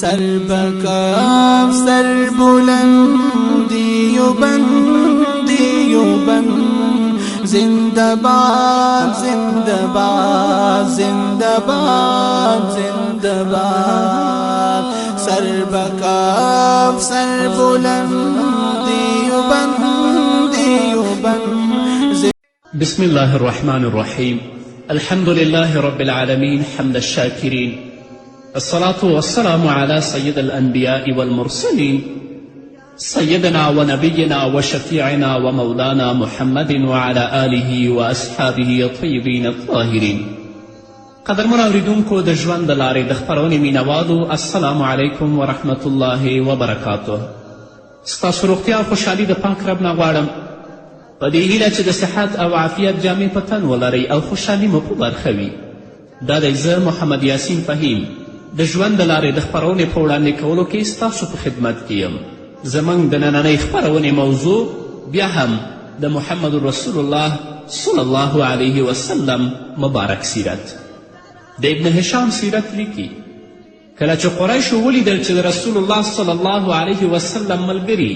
سر بکاف سر بلندی و بندی و بند زنده باد زنده باد زنده باد زنده باد سر بکاف سر بلندی و بندی و بند. بسم الله الرحمن الرحيم. الحمد لله رب العالمين حمد الشاكرين، الصلاة والسلام على سيد الأنبياء والمرسلين سيدنا ونبينا وشفيعنا ومولانا محمد وعلى آله وأصحابه الطيبين الطاهرين. قدرمن اوریدونکو د ژوند د لارې د خپرونې مینوالو، السلام علیکم ورحمة الله وبرکاته. ستاسو روغتیا او خوشحالي د پاک رب نه غواړم، په دې هیله چې د صحت او عافیت جامې په تن ولرئ او خوشحالي مو په برخه وي. دا دی زه محمد یاسین فهیم د ژوند د لارې د خپرونې په وړاندې کولو کې ستاسو په خدمت کې یم. زموږ د نننۍ خپرونې موضوع بیا هم د محمد رسول الله صلی الله علیه وسلم مبارک سیرت. د ابن هشام سیرت لیکي کله چې قریشو ولیدل چې د رسول الله صلی الله علیه وسلم ملګري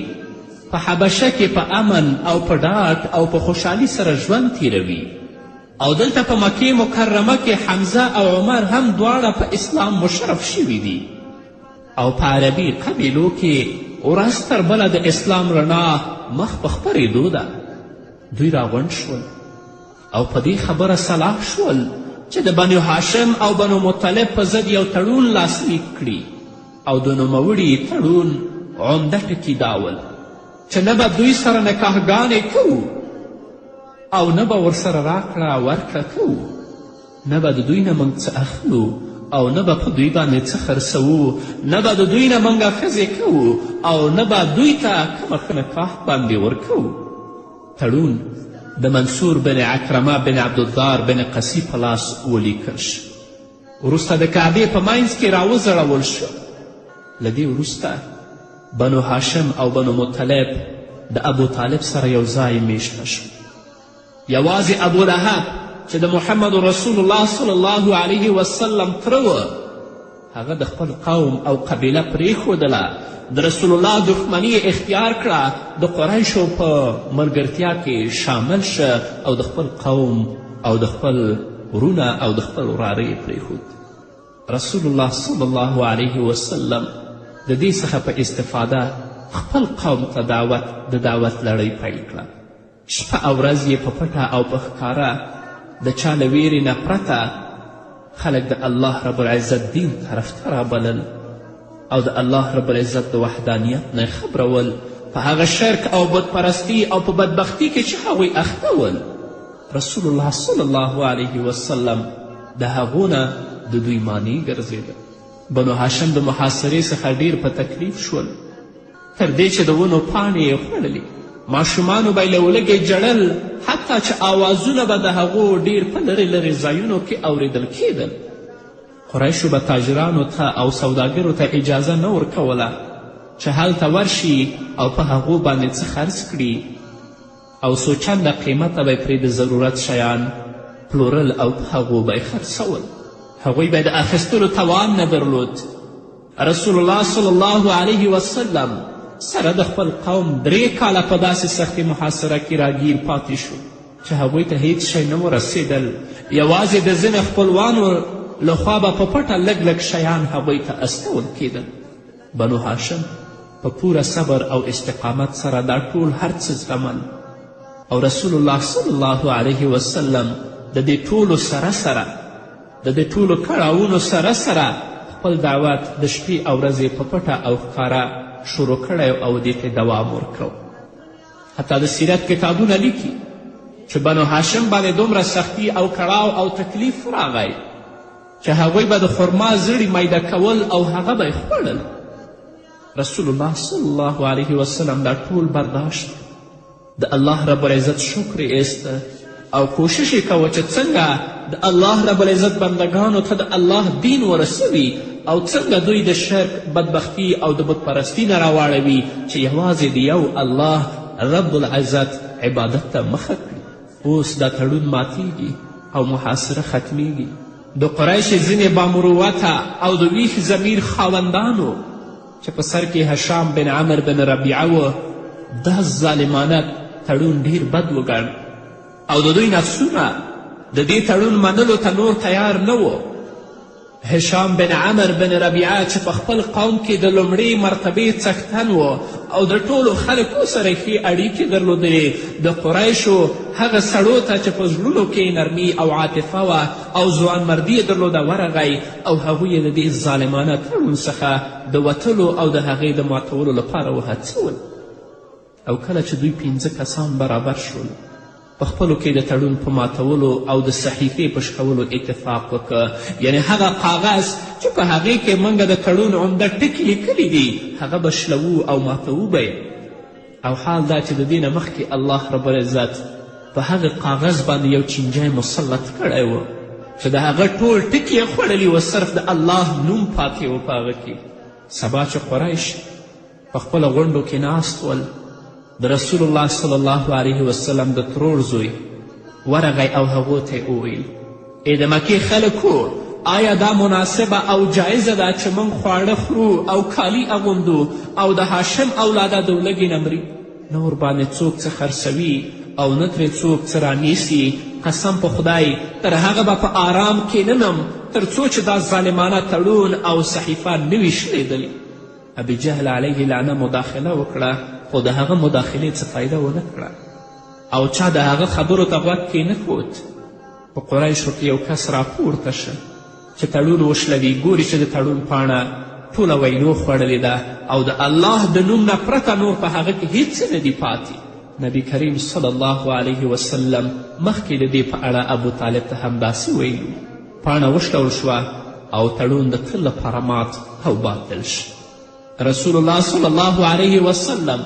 په حبشه کې په امن او په ډاډ او په خوشحالي سره ژوند تیروي، او دلته په مکې مکرمه کې حمزه او عمر هم دواړه په اسلام مشرف شوي دي، او په عربي قبیلو کې ورځ تر بله د اسلام رڼا مخ په خپرېدو ده. دوی راغونډ شول او په دې خبره سلاح شول چې د بنو هاشم او بنو مطلب په ضد یو تړون لاسلیک کړي، او د نوموړي تړون عمده ټکي دا ول چې نه به دوی سره نکاحګانې کوو، او نه به ورسره راکړه ورکړه کوو، نه به د دوی نه موږ څه اخلو، او نه به په دوی باندې څه خرڅوو، نه به د دوی نه موږ ښځې کوو، او نه به دوی ته کومه ښه نکاح باندې ورکوو. تړون د منصور بن عکرمه بن عبدالدار بن قسی په لاس ولیکل شو. وروسته د کعبې په منځ کې راوځړول شو. له دې وروسته بنو هاشم او بنو مطلب د ابو طالب سره یو ځای میشته شو. یوازې ابو لهب چې د محمد رسول الله صلی الله علیه وسلم تره و، هغه د خپل قوم او قبیله پرېښودله، د رسول الله دښمني اختیار کړه، د قریشو په ملګرتیا کې شامل شه، او د خپل قوم او د خپل ورونه او د خپل وراره یې پرېښود. رسول الله صلی الله علیه وسلم د دې څخه په استفاده خپل قوم ته د دعوت لړۍ پیل کړه. شپه او ورځ یې په پټه او په ښکاره د چا له ویرې نه پرته خلک د الله رب العزت دین طرف ته رابلل، او د الله رب العزت د وحدانیت نه خبرول، په هغه شرک او بتپرستی او په بدبختی کې چې هغوی اخته ول. رسول الله صلی الله علیه وسلم د هغو نه د دوی معنی ګرځېده. بنو هاشم د محاصرې څخه ډیر په تکلیف شول، تر دې چې د ونو پاڼې یې خوړلې، ماشومانو به یې له ولږې جړل، حتی چې آوازونه به د هغو ډیر په لرې لرې ځایونو کې اوریدل کېدل. قریشو به تاجرانو ته او سوداګرو ته اجازه نه ورکوله چې هلته ورشي او په هغو باندې څه خرڅ کړي، او څو چنده قیمته به یې پرې د ضرورت شیان پلورل او په هغو به یې خرڅول. هغوی به د اخیستلو توان نه درلود. رسول الله صلی الله علیه وسلم سره د خپل قوم 3 کاله په داسې سختې محاصره کې راګیر پاتې شو چې هغوی ته هیڅ شی نه ورسېدل. یوازې د ځینې خپلوانو لخوا به په پټه لږ لږ شیان هغوی ته استول کېدل. بنو هاشم په پوره صبر او استقامت سره دا ټول هر څه زغمل، او رسول الله صلی الله علیه وسلم د دې ټولو سره د دې ټولو کړاوونو سره خپل دعوت د شپې او ورځې په پټه او ښکاره شروع کړی او دې ته دوام ورکړو. حتی د سیرت کتابونه لیکي چې بنو هاشم باندې دومره سختی او کړاو او تکلیف راغی چې هغوی به د خرما زړي میده کول او هغه به یې خوړل. رسول الله صلی الله علیه وسلم دا ټول برداشت، د الله رب العزت شکر یې ایسته، او کوشش یې کوه چې څنګه د الله رب العزت بندگانو ته د الله دین ورسوي، او څنګه دوی د شرک بدبختي او د بتپرستي نه راواړوي چې یوازې د یو الله رب العزت عبادت ته مخه کړي. اوس دا تړون ماتیږي او محاصره ختمیږي. د قریش ځینې بامروته او د ویښ ضمیر خاوندانو چې په سر کې هشام بن عمر بن ربیعه و دا ظالمانه تړون ډیر بد وګڼ او د دوی نفسونه د دې تړون منلو ته نور تیار نه و. هشام بن عمر بن ربیعه چې په خپل قوم کې د لومړۍ مرتبې څښتن و او د ټولو خلکو سره ښې اړیکې درلودلې، د قریشو هغه سړو ته چې په زړونو کې نرمي او عاطفه وه او ځوانمردي یې درلوده ورغی او هغوی یې د دې ظالمانه تړون څخه د وتلو او د هغې د ماتولو لپاره وهڅول. او کله چې دوی 5 کسان برابر شول په خپلو کې د تړون په ماتولو او د صحیفې په شکولو اتفاق وکړه، یعنی هغه کاغذ چې په هغې کې موږ د تړون عمده ټکي لیکلي دي هغه به شلوو او ماتوو به یې. او حال دا چې د دې نه مخکې الله رب العزت په هغه کاغذ باندې یو چینجی مسلط کړی و چې د هغه ټول ټکي یې خوړلي و، صرف د الله نوم پاتې و په هغه کې. سبا چې قریش په خپله غونډو کې ناست ول، د رسول الله صلی الله علیه وسلم د ترور زوی ورغی او هغو ته یې وویل ای د مکې خلکو، آیا دا مناسبه او جایزه ده چې موږ خواړه خورو او کالي اغوندو او د هاشم اولاده د ولږې نه مري، نه ورباندې څوک څه خرڅوي او نه ترې څوک څه رانیسي؟ قسم په خدای تر هغه به په آرام کیننم تر څو چې دا ظالمانه تړون او صحیفه نه وي شلیدلې. ابي جهل علیه لعنه مداخله وکړه خو د هغه مداخلې څه فایده ونه کړه او چا د هغه خبرو ته غوږ کې نه ښود. په قریشو کې یو کس راپورته شه چې تړون وشلوي، ګوري چې د تړون پاڼه ټوله وینو خوړلې ده او د الله د نوم نه پرته نور په هغه کې هیڅ نه دي پاتې. نبی کریم صلی الله علیه وسلم مخکې د دې په اړه ابو طالب ته همداسې ویلو. پاڼه وشلول شوه او تړون د تل لپاره مات او باطل شو. رسول الله صلی الله علیه وسلم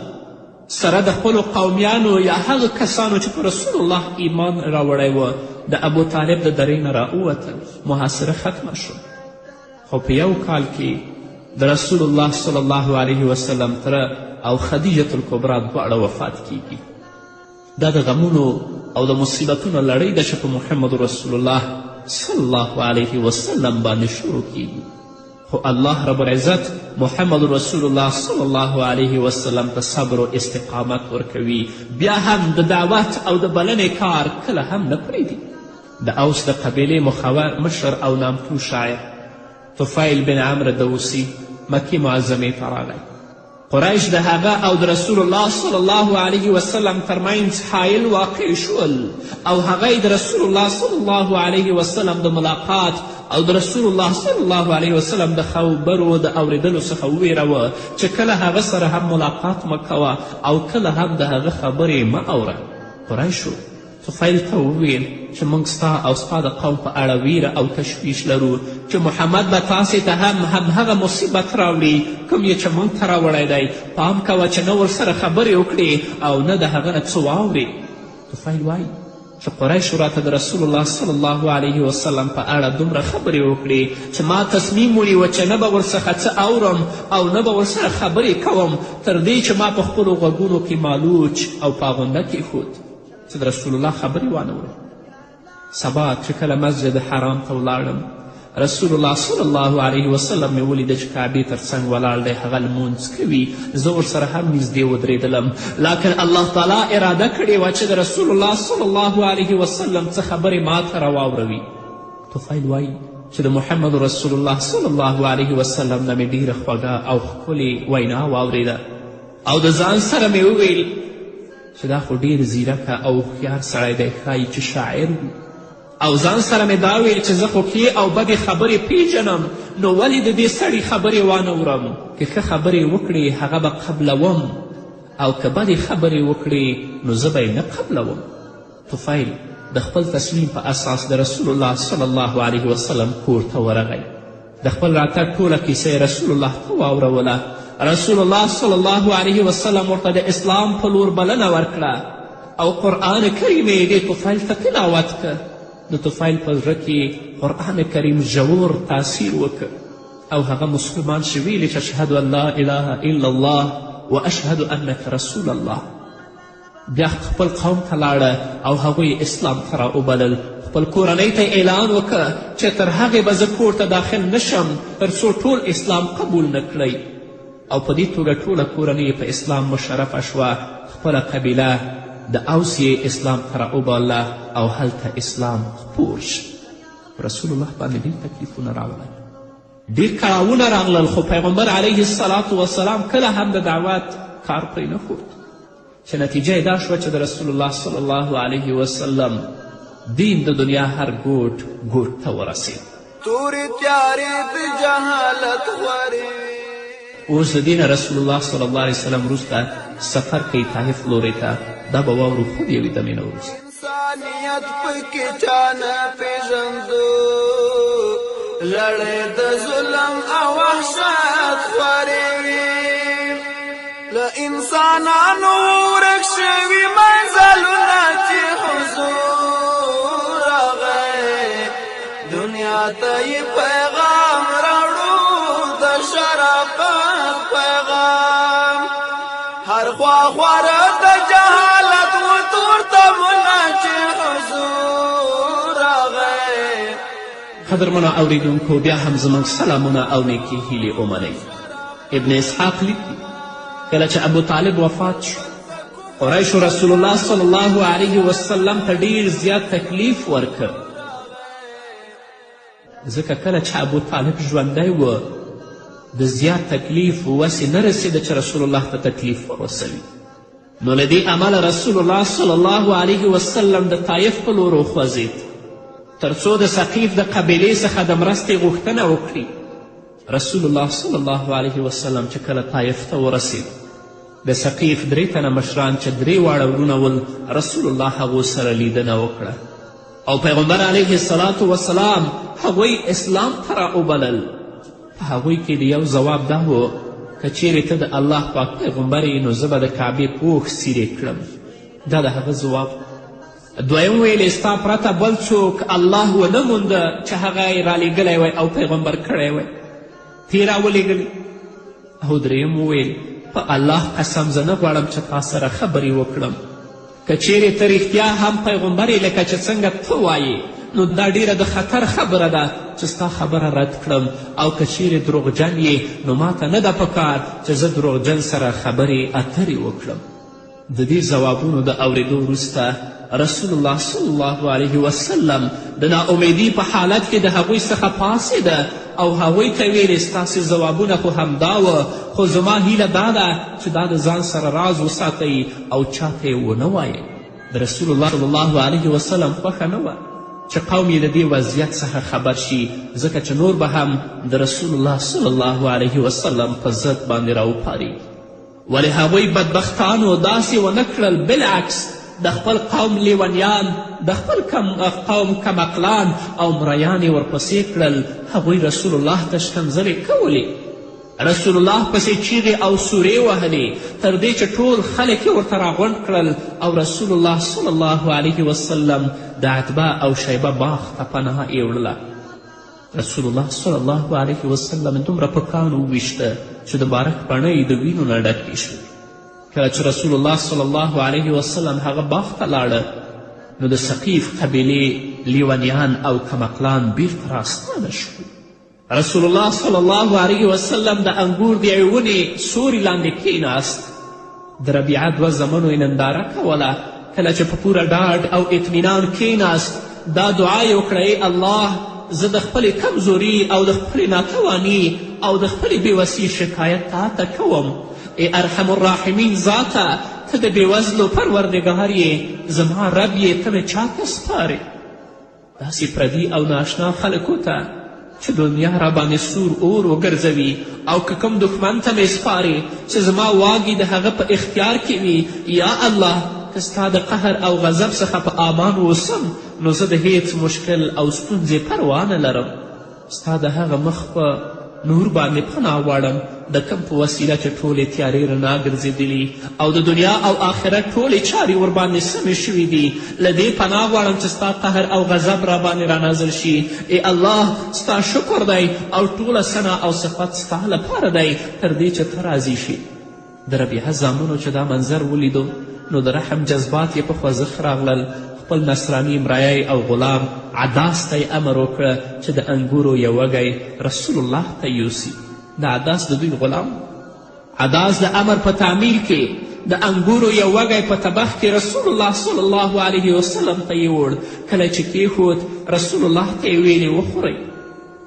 سره د خپلو قومیانو یا هغه کسانو چې په رسول الله ایمان راوړی و د ابو طالب د درې نه راووتل، محاصره ختمه شو. خو په یو کال کې د رسول الله صلی الله علیه وسلم تره او خدیجة الکبرا دواړه وفات کیږي. دا د غمونو او د مصیبتونو لړۍ ده چې په محمد رسول الله صلی الله علیه وسلم باندې شروع کیږي. خو الله رب العزت محمد رسول الله صلی الله علیه وسلم ته صبر و استقامت ورکوي، بیا هم د دعوت او د بلنې کار کله هم نه پرېږدي. د اوس د قبیلې مخور مشر او نامتو شاعر طفیل بن عمرو دوسي مکې معظمې ته راغی. قریش د هغه او د رسول الله صلی الله علیه وسلم ترمنځ حایل واقع شول او هغه د رسول الله صلی الله علیه وسلم د ملاقات او د رسول الله صلی الله علیه وسلم د خبرو د اوریدلو څخه وویروه چې کله هغه سره هم ملاقات مه کوه او کله هم د هغه خبرې مه اوره. قریشو طفیل ته وویل چې موږ ستا او ستا د قوم په اړه ویره او تشویش لرو چې محمد به تاسې ته هم هغه مصیبت راوړي کوم یې چې موږ ته راوړی دی. پام کوه چې نه ورسره خبرې وکړې او نه د هغه نه څه واورې. طفیل وایي چې قریشو راته د رسول الله صلی الله علیه وسلم په اړه دومره خبرې وکړې چې ما تصمیم ونیوه چې نه به ورڅخه څه اورم او نه به ورسره خبرې کوم تر دې چې ما په خپلو غوږونو کې مالوچ او پاغونده کیښود چې د رسول الله خبرې وانورم. سبا چې کله مسجد حرام ته ولاړم رسول الله صلی الله علیه وسلم مې ولیده چې کعبې تر څنګ ولاړ دی، هغه لمونځ کوي. زه ورسره هم نږدې ودرېدلم، لکن الله تعالی اراده کړې وه چې د رسول الله صلی الله علیه وسلم څه خبرې ما ته راواوروي. طفیل وایي چې د محمد رسول الله صلی الله علیه وسلم نه مې ډېره خوږه او ښکلې وینا واورېده او د ځان سره مې وویل چې دا خو ډېر زیرکه او هوښیار سړی دی، ښایي چې شاعر وي. او ځان سره مې دا ویل چې زه خو ښې او بدې خبرې پیژنم نو ولې د دې سړي خبرې وانورم. که ښه خبرې وکړې هغه به قبلوم او که بدې خبرې وکړې نو زه به یې نه قبلوم. طفیل د خپل تصمیم په اساس د رسول الله صلی الله علیه وسلم کور ته ورغی. د خپل راتګ ټوله کیسه یې رسول الله ته واوروله. رسول الله صلی الله علیه وسلم ورته د اسلام په لور بلنه ورکړه او قرآن کریم یې دې طفیل ته تلاوت که. د طفیل په زړه کې قرآن کریم ژور تاثیر وکړ او هغه مسلمان چې ویلي چې اشهد ان لا اله الا الله و اشهد انک رسول الله. بیا خپل قوم ته لاړه او هغوی اسلام ته راوبلل. خپل کورنۍ ته اعلان وکړه چې تر هغې به زه کور ته داخل نشم تر څو ټول اسلام قبول نه کړئ. او په دې توګه ټوله کورنۍ په اسلام مشرفه شوه. خپله قبیله د اوس یې اسلام ته راوباله او هلته اسلام خپور شو. رسول الله باندې ډېر تکلیفونه راغلل، ډېر کړاوونه راغلل، خو پیغمبر علیه الصلاة وسلام کله هم د دعوت کار پرې نه ښود، چې نتیجه یې دا شوه چې د رسول الله صلی الله علیه وسلم دین د دنیا هر ګوټ ګوټ ته ورسید. تورې تیارې د جهالت غورې. اوس د دې نه رسول الله صلی الله علیه وسلم وروسته سفر کوي طایف لورې ته. دا به واورو خود یوې دمې نه وروسته. انسانیت پکې چا نه پېژندو، لړۍ د ظلم او وحشت خورې وي. له انسانانو ورک شوي منزلونه چې حضور راغی، دنیا ته یې پیغام راوړو د شرافت پیغام. هر خوا خواره د جهالت و تورتمونه چې حضور راغی. قدرمنو اوریدونکو، بیا هم زموږ سلامونه او نیکې هیلې ومنئ. ابن اسحاق لیکي کله چې ابو طالب وفات شو، قریشو رسول الله صلی الله علیه وسلم ته ډیر زیات تکلیف ورکړ، ځکه کله چې ابو طالب ژوندی و د زیات تکلیف وسې نه رسېده چې رسول الله ته تکلیف ورسوي. نو له دې امله رسول الله صلی الله علیه وسلم د طایف په لور وخوځېد تر څو د ثقیف د قبیلې څخه د مرستې غوښتنه وکړي. رسول الله صلی الله علیه وسلم چې کله طایف ته ورسید، د ثقیف 3 تنه مشران چې 3 واړه ورونه ول، رسول الله هغو سره لیدنه وکړه او پیغمبر علیه الصلاة وسلام هغوی اسلام ته راوبلل. په هغوی کې د یو ځواب دا و که چیرې ته د الله پاک پیغمبر یې نو زه به د کعبې پوښ څیرې کړم. دا د هغه ځواب. دویم ویلې ستا پرته بل څوک الله ونه مونده چې هغه یې رالیږلی وی او پیغمبر کړی وی، تی راولېږلي. او دریم وویل په الله قسم زه نه غواړم چې تا سره خبرې وکړم، که چیرې ته رښتیا هم پیغمبر یې لکه چې څنګه ته وایې نو دا ډیره د خطر خبره ده چې ستا خبره رد کړم، او که چیرې دروغجن یې نو ماته نه ده پکار چې زه دروغجن سره خبرې اترې وکړم. د دې ځوابونو د اورېدو وروسته رسول الله صلی الله علیه وسلم د ناامیدي په حالت کې د هغوی څخه پاڅېده او هغوی ته ویلې ستاسې ځوابونه خو همدا وه، خو زما هیله دا ده چې دا د ځان سره راز وساتئ او چاته یې ونه وایئ. د رسول الله صلی الله علیه وسلم خوښه نه وه چې قوم یې د دې وضعیت څخه خبر شي، ځکه چې نور به هم د رسول الله صلی الله علیه وسلم په ضد باندې راوپارېږي. ولې هغوی بدبختانو داسې ونه کړل، بالعکس د خپل قوم لیونیان، د خپل قوم کمعقلان او مریان یې ورپسې کړل. هغوی رسول الله ته ښکنځلې کولې، رسول الله پسې چیغې او سورې وهلې، تر دې چې ټول خلک یې ورته راغونډ کړل او رسول الله صلی الله علیه وسلم د عتبه او شیبه باغ ته پناه یې وړله. رسول الله صلی الله علیه وسلم دومره په کانو وویشته چې د بارک پڼۍ د وینو نه ډکې شوې. کله چې رسول الله صلی الله علیه وسلم هغه باغ ته لاړه نو د ثقیف قبیلې لیونیان او کمقلان بیرته راستانه شول. رسول الله صلی الله علیه وسلم د انګور د یوې ونې سوري لاندې کیناست، د ربیعه 2 زمنو یې ننداره کوله. کله چې په پوره ډاډ او اطمینان کیناست، دا دعا یې وکړه: ای الله، زه د خپلې کمزوري او د خپلې ناتواني او د خپلې بېوسي شکایت تا کوم. ای ارحم الراحمین ذاته، ته د بېوزلو پروردګار یې، زما رب یې، ته مې چاته سپارې؟ داسې پردي او ناشنا خلکو ته چې دنیا را باندې سور اور وګرځوي، او که کوم دښمن ته مې سپارې چې زما واګې د هغه په اختیار کې وي، یا الله، که ستا د قهر او غضب څخه په امان اوسم نو زه د هیڅ مشکل او ستونزې پروا نه لرم. ستا د هغه مخ په نور باندې پناه غواړم د کوم په وسیله چې ټولې تیارې رڼا ګرځېدلي او د دنیا او آخرت ټولې چارې ورباندې سمې شوي دي له دې پناه غواړم چې ستا قهر او غضب راباندې رانازل شي ای الله ستا شکر دی او ټوله ثنا او صفت ستا لپاره دی تر دې چې ته راضي شي د ربیعه زامنو چې دا منظر ولیدو نو د رحم جذبات یې په خوځښت راغلل خپل نصراني امرایه او غلام عداس ته یې امر وکړه چې د انګورو یو وږی رسول الله ته یوسي د عداس د دوی غلام عداس د امر په تعمیل کې د انګورو یو وږی په طبخ کې رسول الله صلی الله علیه وسلم ته یوړ کله چې کیښود رسول الله ته یې ویلې وخورئ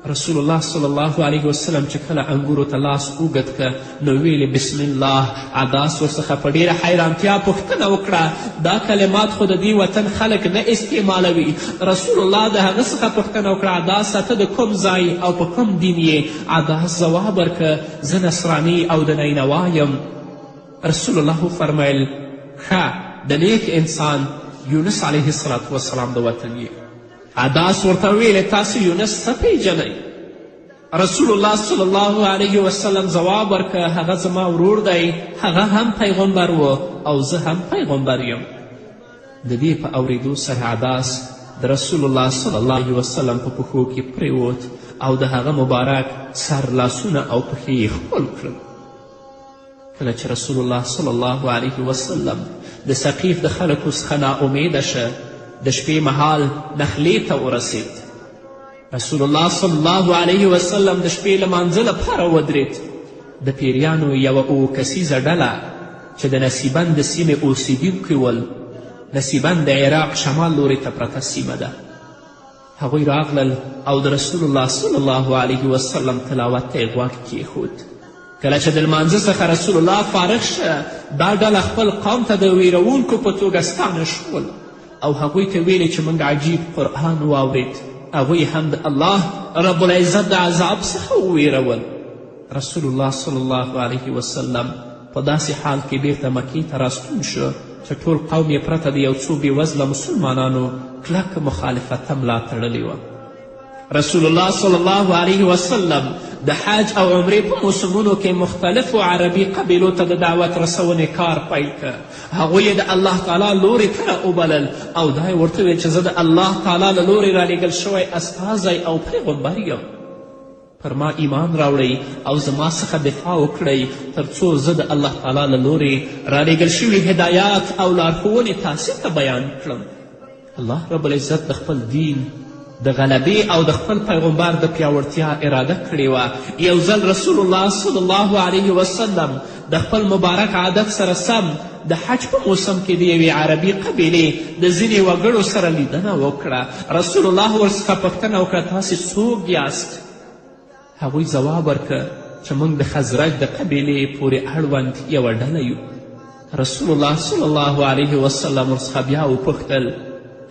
رسول الله صلی الله علیه وسلم چې کله انګورو ته لاس اوږد که نو ویلې بسم الله عداس ورڅخه په ډېره حیرانتیا پوښتنه وکړه دا کلمات خو د دې وطن خلک نه استعمالوي رسول الله د هغه څخه پوښتنه وکړه عداسه ته د کوم ځای او په کوم دین یې عداس ځواب ورکړه زه نصراني او د نینوا یم رسول الله وفرمیل ښه د نیک انسان یونس علیه السلام د وطن یې عداس ورته ویلې تاسو یونس څه پیژنئ رسول الله صلی الله علیه وسلم ځواب ورکړه هغه زما ورور دی هغه هم پیغمبر و او زه هم پیغمبر یم د دې په اورېدو سره عداس د رسول الله صلی الله علیه وسلم په پښو کې پریوت او د هغه مبارک سر لاسونه او پښې یې ښکل کړل کله چې رسول الله صلی الله علیه وسلم د ثقیف د خلکو څخه ناامیده شه د شپې مهال نخلې ته ورسید رسول الله صلی الله علیه وسلم د شپې لمانځه لپاره ودرېد د پیریانو یوه اووه کسیزه ډله چې د نصیبند د سیمې اوسیدونکي ول نصیبند د عراق شمال لوري ته پرته سیمه ده هغوی راغلل او د رسول الله صلی الله علیه وسلم تلاوت ته یې غوږ کیښود کله چې د لمانځه څخه رسول الله فارغ شه دا ډله خپل قوم ته د ویرونکو په توګه ستانه شول او هغوی ته ویلې چې موږ عجیب قرآن واورید هغوی هم د الله رب العزت د عذاب څخه وویرول رسول الله صلی الله علیه وسلم په داسې حال کې بیرته مکې ته راستون شو چې ټول قوم یې پرته د یو څو بېوزله مسلمانانو کلک مخالفت ته ملا تړلې وه رسول الله صلی الله علیه وسلم د حج او عمرې په موسمونو کې مختلفو عربي قبیلو ته د دعوت رسونې کار پیل که هغوی یې د الله تعالی لورې ته راوبلل او دا یې ورته ویل چې زه د الله تعالی له لورې رالیږل شوی استازی او پیغمبر یم پر ما ایمان راوړئ او زما څخه دفاع وکړئ تر څو زه د الله تعالی له لورې رالیږل شوي هدایات او لارښوونې تاسې ته بیان کړم الله رب العزت د خپل دین د غلبې او د خپل پیغمبر د پیاوړتیا اراده کړې وه یو ځل رسول الله صلی الله علیه وسلم د خپل مبارک عادت سره سم د حج په موسم کې د یوې عربي قبیلې د ځینې وګړو سره لیدنه وکړه رسول الله ورڅخه پوښتنه وکړه تاسې څوک یاست هغوی ځواب ورکړه چې موږ د خزرج د قبیلې پورې اړوند یوه ډله یو رسول الله صلی الله علیه وسلم ورڅخه بیا وپوښتل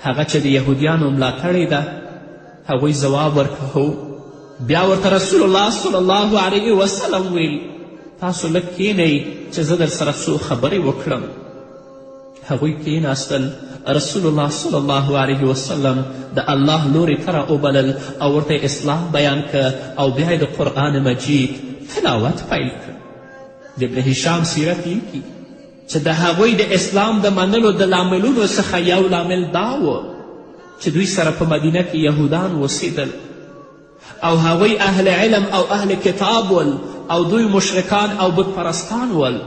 هغه چې د یهودیانو ملاتړې ده هغوی ځواب ورکړه هو بیا ورته رسول الله صلی الله علیه وسلم ویل تاسو لږ کښېنئ چې زه در سره څو خبرې وکړم هغوی کښېناستل رسول الله صلی الله علیه وسلم د الله لورې ته راوبلل او ورته اصلاح بیان که او بیا د قرآن مجید تلاوت پیل کړ د ابن هشام سیرت لیکي چې د هغوی د اسلام د منلو د لاملونو څخه یو لامل دا و چې دوی سره په مدینه کې یهودان اوسېدل او هغوی اهل علم او اهل کتاب ول او دوی مشرکان او بت پرستان ول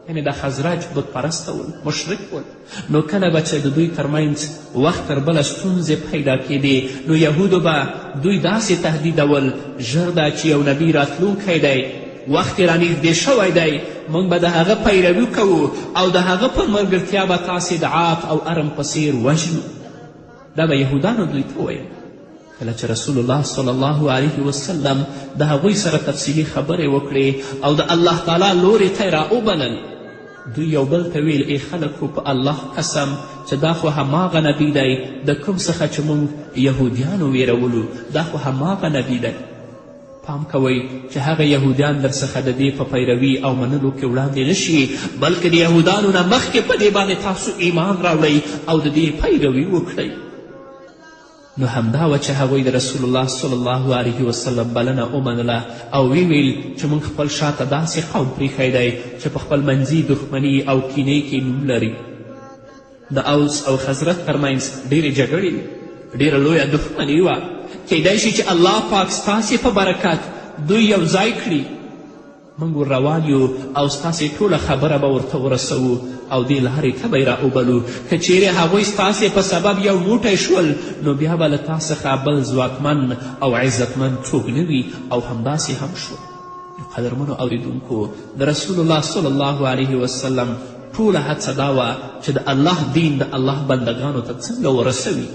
یعنې د خزرج بت پرسته ول مشرک ول نو کله به چې د دوی ترمنځ وخت تر بله ستونزې پیدا کېدې نو یهودو به دوی داسې تهدیدول ژر ده چې یو نبي راتلونکی دی وخت یې رانږدې شوی دی موږ به د هغه پیروي کوو او د هغه په ملګرتیا به تاسې د عاق او ارم په څیر وژنو دا به یهودانو دوی ته وویل کله چې رسول الله صلی الله علیه وسلم د هغوی سره تفصیلي خبرې وکړې او د الله تعالی لورې ته یې راوبلل دوی یو بل ته ویل ای خلکو په الله قسم چې دا خو هماغه نبی دی د کوم څخه چې موږ یهودیانو ویرولو دا خو هماغه نبی دی پام کوئ چې هغه یهودیان در څخه د دې په پیروي او منلو کې وړاندې نه شي بلکې د یهودانو نه مخکې په دې باندې تاسو ایمان راوړئ او د دې پیروي وکړئ نو همدا وه چې هغوی د رسول الله صلی الله علیه وسلم بلنه ومنله او ویل چې موږ خپل شاته داسې قوم پریښی دی چې په خپل منځي دښمني او کینې کې نوم لري. د اوس او خزرج ترمنځ ډیرې جګړې ډیره لویه دښمني وه. کیدای شي چې الله پاک ستاسې په برکت دوی یو ځای کړي. موږ ور روان یو او ستاسې ټوله خبره به ورته ورسوو او دې لارې ته به یې راوبلو. که چیرې هغوی ستاسې په سبب یو موټی شول نو بیا به له تا څخه بل ځواکمن او عزتمن څوک نه وي او همداسې هم شو. قدرمنو اوریدونکو، د رسول الله صلی الله علیه وسلم ټوله هڅه دا وه چې د الله دین د الله بندګانو ته څنګه ورسوي.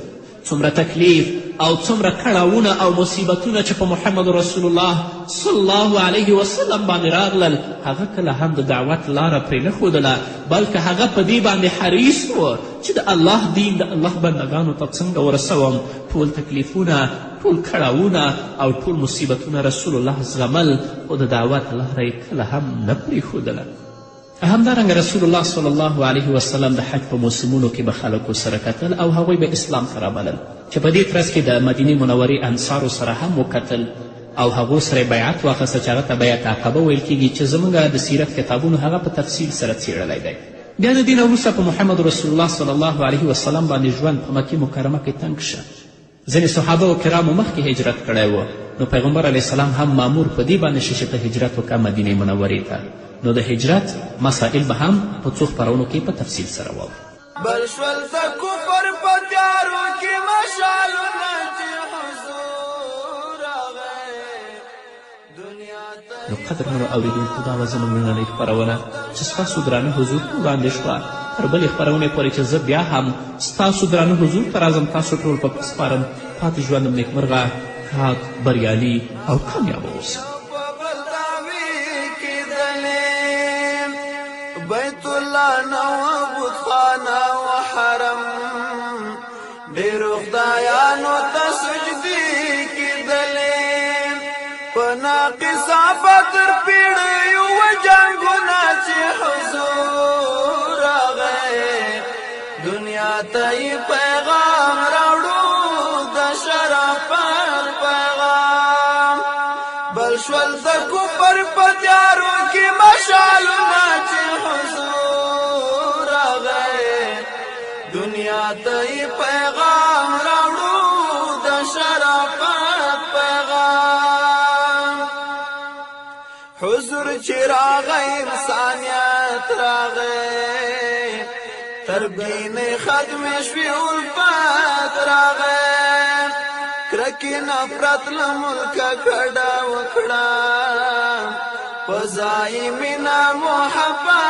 څومره تکلیف او څومره کړاوونه او مصیبتونه چې په محمد رسول الله صلی الله علیه وسلم باندې راغلل، هغه کله هم د دعوت لاره پرې نه ښودله، بلکې هغه په دې باندې حریص و چې د الله دین د الله بندګانو ته څنګه ورسوم. ټول تکلیفونه، ټول کړاوونه او ټول مصیبتونه رسول الله زغمل، خو د دعوت لاره یې کله هم نه پرېښودله. همدارنګه رسول الله صلی الله علیه وسلم د حج په موسمونو کې به خلکو سره کتل او هغوی به اسلام ته رابلل، چې په دې ترڅ کې د مدینې منورې انصارو سره هم وکتل او هغو سره بیعت واخیسته چې هغه ته بیعت عقبه ویل کیږي، چې زموږ د سیرت کتابونو هغه په تفصیل سره څیړلی دی. بیا د دې نه وروسته په محمد رسول الله صلی الله علیه وسلم باندې ژوند په مکې مکرمه کې تنګ شه. ځینې صحابه و کرامو مخکې هجرت کړی و، نو پیغمبر علیه السلام هم مامور په دې باندې شو چې ته هجرت وکړه مدینې منورې ته. نو د هجرت مسائل به هم په څو خپرونو کې په تفصیل سره واورو. بل شول د کفر په تیارو کې مشالونه چې حضور راغی دنیا ته. نو قدرمنو اوریدونکو، دا وه زموږ نننۍ خپرونه چې ستاسو درانه حضور ته وړاندې شوه. تر بلې خپرونې پورې چې زه بیا هم ستاسو درانه حضور ته راځم، تاسو ټول په سپارم. پاتې ژوند مو نیکمرغه، ښاد، بریالي او کامیابه اوسئ. بیت الله نو بتخانه و حرم ډیرو خدایانو ته سجدې کېدلې، په ناقصه بدر پیړیو و جنګونه چې حضور راغی دنیا ته یې پیغام راوړو د شرافت پیغام. بل شول د کفر په تیارو کې مشالونه چې حضور راغی دنیا ته یې پیغام راوړو د شرافت پیغام. حضور چې راغی انسانیت راغی، تربینې ختم شوې الفت راغی، کرکی نفرت له ملکه کډه وکړه، په ځای مینه محبت